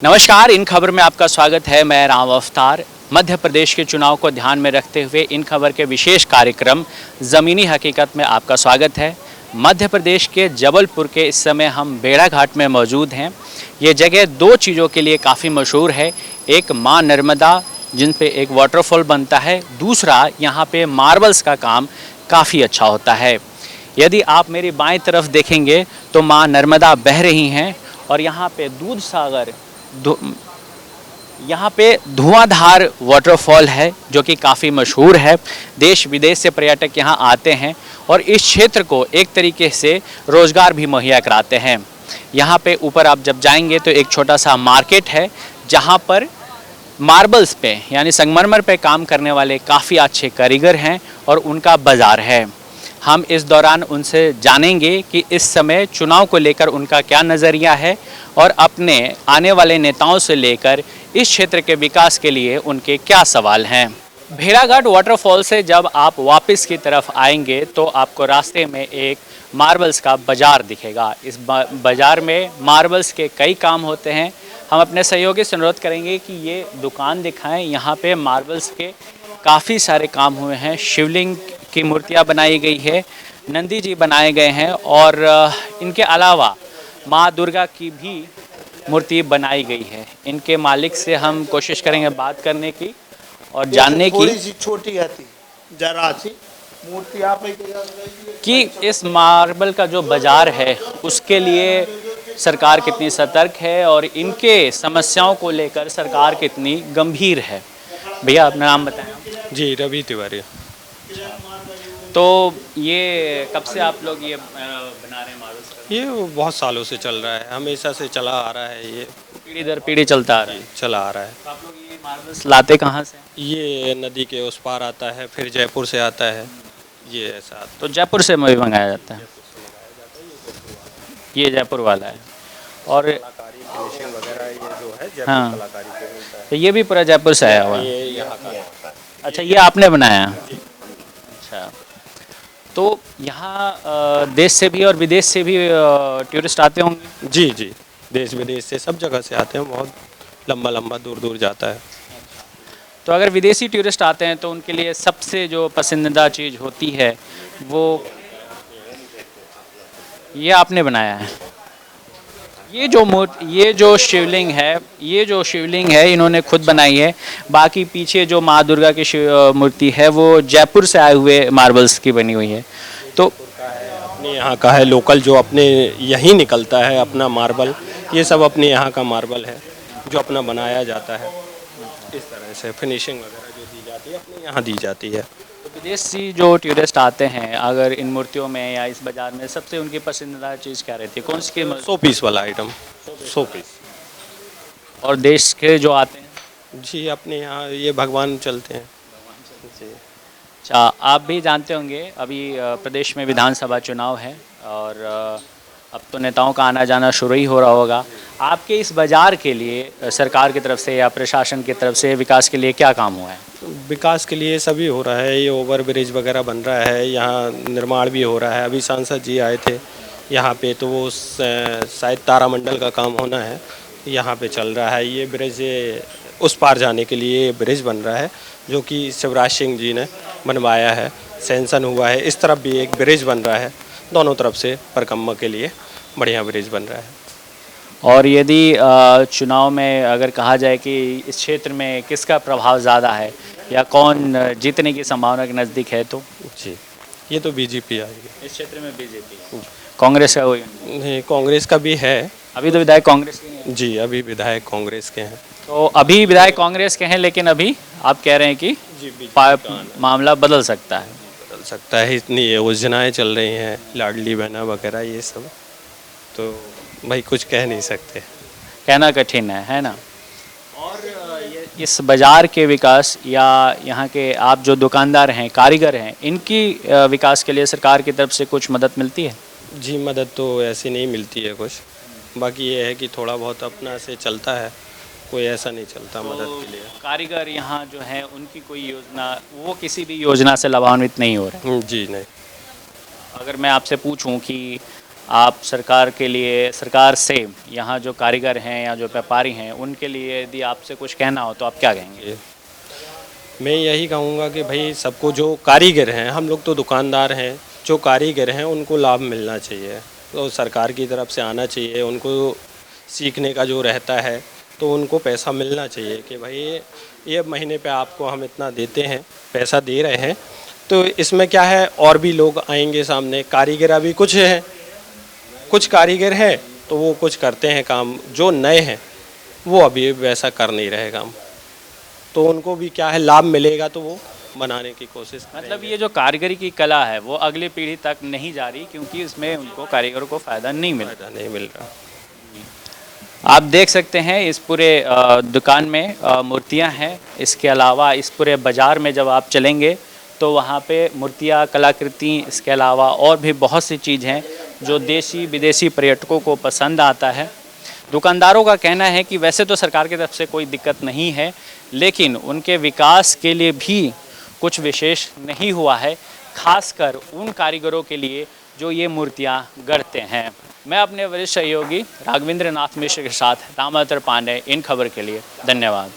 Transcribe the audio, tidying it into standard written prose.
नमस्कार, इन खबर में आपका स्वागत है। मैं राम अवतार। मध्य प्रदेश के चुनाव को ध्यान में रखते हुए इन खबर के विशेष कार्यक्रम ज़मीनी हकीकत में आपका स्वागत है। मध्य प्रदेश के जबलपुर के इस समय हम बेड़ा घाट में मौजूद हैं। ये जगह दो चीज़ों के लिए काफ़ी मशहूर है। एक माँ नर्मदा जिन पे एक वाटरफॉल बनता है, दूसरा यहाँ पे मार्बल्स का काम काफ़ी अच्छा होता है। यदि आप मेरी बाएं तरफ देखेंगे तो माँ नर्मदा बह रही हैं और यहाँ पे दूध सागर यहाँ पे धुआंधार वाटरफॉल है जो कि काफ़ी मशहूर है। देश विदेश से पर्यटक यहाँ आते हैं और इस क्षेत्र को एक तरीके से रोज़गार भी मुहैया कराते हैं। यहाँ पे ऊपर आप जब जाएंगे तो एक छोटा सा मार्केट है जहाँ पर मार्बल्स पे यानी संगमरमर पे काम करने वाले काफ़ी अच्छे कारीगर हैं और उनका बाज़ार है। हम इस दौरान उनसे जानेंगे कि इस समय चुनाव को लेकर उनका क्या नज़रिया है और अपने आने वाले नेताओं से लेकर इस क्षेत्र के विकास के लिए उनके क्या सवाल हैं। भेड़ाघाट वाटरफॉल से जब आप वापस की तरफ आएंगे तो आपको रास्ते में एक मार्बल्स का बाज़ार दिखेगा। इस बाज़ार में मार्बल्स के कई काम होते हैं। हम अपने सहयोगी से अनुरोध करेंगे कि ये दुकान दिखाएं। यहाँ पे मार्बल्स के काफ़ी सारे काम हुए हैं। शिवलिंग की मूर्तियाँ बनाई गई है, नंदी जी बनाए गए हैं और इनके अलावा माँ दुर्गा की भी मूर्ति बनाई गई है। इनके मालिक से हम कोशिश करेंगे बात करने की और जानने की थोड़ी सी छोटी आती जरा सी मूर्ति आप कि इस मार्बल का जो बाज़ार है उसके लिए सरकार कितनी सतर्क है और इनके समस्याओं को लेकर सरकार कितनी गंभीर है। भैया अपना नाम बताएं। जी, रवि तिवारी। तो ये कब से आप लोग ये बना रहे हैं मार्बल्स का? ये बहुत सालों से चल रहा है, हमेशा से चला आ रहा है, ये पीढ़ी दर पीढ़ी चलता आ रहा है। चला आ रहा है। तो आप लोग ये मार्बल्स लाते कहाँ से? ये नदी के उस पार आता है, फिर जयपुर से आता है, ये ऐसा। तो जयपुर से भी मंगाया जाता है। ये जयपुर वाला है और कलाकारी फिनिशिंग वगैरह ये जो है जयपुर हाँ। कलाकारी पे मिलता है। तो ये भी पूरा जयपुर से आया हुआ है। ये यहाँ का है। अच्छा, ये आपने बनाया? अच्छा, तो यहाँ देश से भी और विदेश से भी टूरिस्ट आते होंगे? जी जी, देश विदेश से सब जगह से आते हैं, बहुत लंबा लंबा दूर दूर जाता है। तो अगर विदेशी टूरिस्ट आते हैं तो उनके लिए सबसे जो पसंदीदा चीज़ होती है वो ये आपने बनाया है। ये जो शिवलिंग है इन्होंने खुद बनाई है। बाकी पीछे जो माँ दुर्गा की मूर्ति है वो जयपुर से आए हुए मार्बल्स की बनी हुई है। तो अपने यहाँ का है, लोकल जो अपने यहीं निकलता है अपना मार्बल, ये सब अपने यहाँ का मार्बल है जो अपना बनाया जाता है। इस तरह से फिनिशिंग वगैरह जो दी जाती है अपने यहाँ दी जाती है। तो विदेशी जो टूरिस्ट आते हैं अगर इन मूर्तियों में या इस बाज़ार में सबसे उनकी पसंदीदा चीज़ क्या रहती है? कौन सी कीमत? 100 पीस वाला आइटम, 100 पीस। और देश के जो आते हैं? जी, अपने यहाँ ये भगवान चलते हैं जी। अच्छा, आप भी जानते होंगे अभी प्रदेश में विधानसभा चुनाव है और अब तो नेताओं का आना जाना शुरू ही हो रहा होगा। आपके इस बाज़ार के लिए सरकार की तरफ से या प्रशासन की तरफ से विकास के लिए क्या काम हुआ है? विकास के लिए सभी हो रहा है, ये ओवर ब्रिज वगैरह बन रहा है, यहाँ निर्माण भी हो रहा है। अभी सांसद जी आए थे यहाँ पे, तो वो शायद तारामंडल का काम होना है, यहाँ पे चल रहा है। ये ब्रिज उस पार जाने के लिए ब्रिज बन रहा है जो कि शिवराज सिंह जी ने बनवाया है, सैंक्शन हुआ है। इस तरफ भी एक ब्रिज बन रहा है, दोनों तरफ से परिक्रमा के लिए बढ़िया ब्रिज बन रहा है। और यदि चुनाव में अगर कहा जाए कि इस क्षेत्र में किसका प्रभाव ज़्यादा है या कौन जीतने की संभावना के नज़दीक है तो? जी, ये तो बीजेपी आएगी इस क्षेत्र में बीजेपी, कांग्रेस का कोई नहीं, कांग्रेस का भी है। अभी तो विधायक कांग्रेस के हैं। जी, अभी विधायक कांग्रेस के हैं। तो अभी विधायक कांग्रेस के हैं लेकिन अभी आप कह रहे हैं कि मामला बदल सकता है। बदल सकता है, इतनी योजनाएं चल रही हैं, लाडली बहना वगैरह ये सब, तो भाई कुछ कह नहीं सकते, कहना कठिन है ना। और इस बाज़ार के विकास या यहाँ के आप जो दुकानदार हैं, कारीगर हैं, इनकी विकास के लिए सरकार की तरफ से कुछ मदद मिलती है? जी, मदद तो ऐसी नहीं मिलती है कुछ, बाकी ये है कि थोड़ा बहुत अपना से चलता है, कोई ऐसा नहीं चलता मदद के लिए। कारीगर यहाँ जो है उनकी कोई योजना, वो किसी भी योजना से लाभान्वित नहीं हो रहे? जी नहीं। अगर मैं आपसे पूछूं कि आप सरकार के लिए, सरकार से यहाँ जो कारीगर हैं या जो व्यापारी हैं उनके लिए यदि आपसे कुछ कहना हो तो आप क्या कहेंगे? मैं यही कहूँगा कि भाई सबको जो कारीगर हैं, हम लोग तो दुकानदार हैं, जो कारीगर हैं उनको लाभ मिलना चाहिए, तो सरकार की तरफ से आना चाहिए, उनको सीखने का जो रहता है तो उनको पैसा मिलना चाहिए कि भाई ये महीने पे आपको हम इतना देते हैं, पैसा दे रहे हैं, तो इसमें क्या है और भी लोग आएंगे सामने। कारीगर अभी कुछ हैं, कुछ कारीगर हैं तो वो कुछ करते हैं काम, जो नए हैं वो अभी वैसा कर नहीं रहे काम, तो उनको भी क्या है लाभ मिलेगा तो वो बनाने की कोशिश मतलब करेंगे। ये जो कारीगरी की कला है वो अगली पीढ़ी तक नहीं जा रही क्योंकि इसमें उनको कारीगरों को फ़ायदा नहीं मिल रहा। फायदा नहीं मिल रहा। आप देख सकते हैं इस पूरे दुकान में मूर्तियां हैं। इसके अलावा इस पूरे बाज़ार में जब आप चलेंगे तो वहाँ पे मूर्तियाँ, कलाकृति, इसके अलावा और भी बहुत सी चीज़ हैं जो देशी विदेशी पर्यटकों को पसंद आता है। दुकानदारों का कहना है कि वैसे तो सरकार की तरफ से कोई दिक्कत नहीं है, लेकिन उनके विकास के लिए भी कुछ विशेष नहीं हुआ है, खासकर उन कारीगरों के लिए जो ये मूर्तियाँ गढ़ते हैं। मैं अपने वरिष्ठ सहयोगी राघवेंद्र नाथ मिश्र के साथ दामोदर पांडे, इन खबर के लिए धन्यवाद।